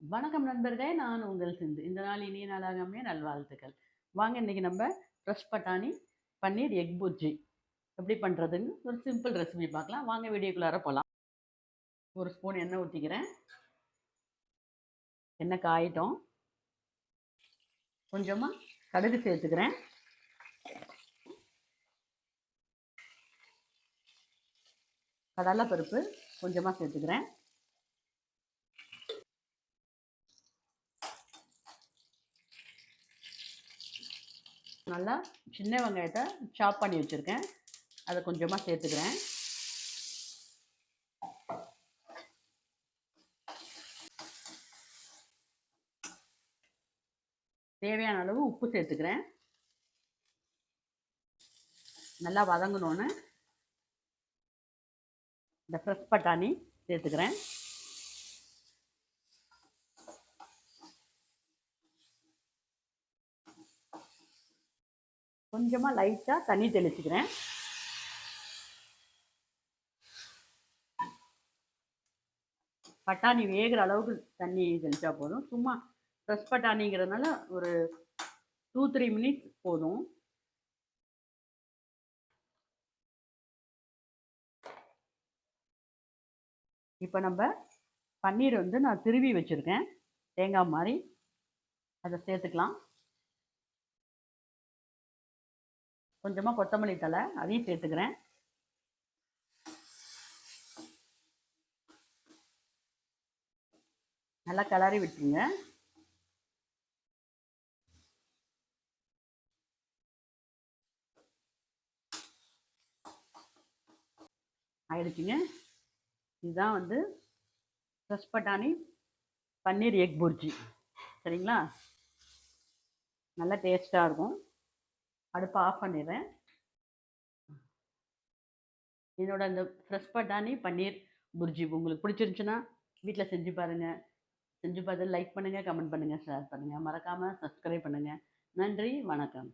வணக்கம் நண்பர்களே! நான் உங்கள் சிந்து. இந்த நாள் இனிய நாளாக அமைய நல்வாழ்த்துக்கள். வாங்க இன்னைக்கு நம்ம ஃப்ரெஷ் பட்டாணி, பன்னீர், எக் புர்ஜி எப்படி பண்ணுறதுன்னு ஒரு சிம்பிள் ரெசிபி பார்க்கலாம். வாங்க வீடியோக்குள்ளார போலாம். ஒரு ஸ்பூன் எண்ணெய் ஊத்திக்கிறேன். எண்ணெய் காயட்டும். கொஞ்சமா கடுகு சேர்த்துக்கிறேன். கடலை பருப்பு கொஞ்சமா சேர்த்துக்கிறேன். நல்லா சின்ன வெங்காயத்தை சாப் பண்ணி வச்சுருக்கேன். அதை கொஞ்சமாக சேர்த்துக்கிறேன். தேவையான அளவு உப்பு சேர்த்துக்கிறேன். நல்லா வதங்கணுன்னு இந்த ஃப்ரெஷ் பட்டாணி சேர்த்துக்கிறேன். கொஞ்சமாக லைட்டாக தண்ணி தெளிச்சுக்கிறேன். பட்டாணி வேகிற அளவுக்கு தண்ணி தெளித்தா போதும். சும்மா ஃப்ரெஷ் பட்டாணிங்கிறதுனால ஒரு 2-3 மினிட்ஸ் போதும். இப்போ நம்ம பன்னீர் நான் திருவி வச்சுருக்கேன், தேங்காய் மாதிரி. அதை சேர்த்துக்கலாம். கொஞ்சமாக கொத்தமல்லி தழை அதையும் சேர்த்துக்கிறேன். நல்லா கிளறி விட்டுருங்க. ஆயிடுச்சுங்க. இதுதான் ஃப்ரெஷ் பட்டாணி பன்னீர் எக் புர்ஜி. சரிங்களா? நல்லா டேஸ்ட்டாக இருக்கும். அடுப்பை ஆஃப் பண்ணிடுறேன். என்னோட அந்த ஃப்ரெஷ் பட்டாணி பன்னீர் புர்ஜி உங்களுக்கு பிடிச்சிருந்துச்சுன்னா வீட்டில் செஞ்சு பாருங்கள். செஞ்சு பார்த்து லைக் பண்ணுங்கள், கமெண்ட் பண்ணுங்கள், ஷேர் பண்ணுங்கள். மறக்காமல் சப்ஸ்கிரைப் பண்ணுங்கள். நன்றி, வணக்கம்.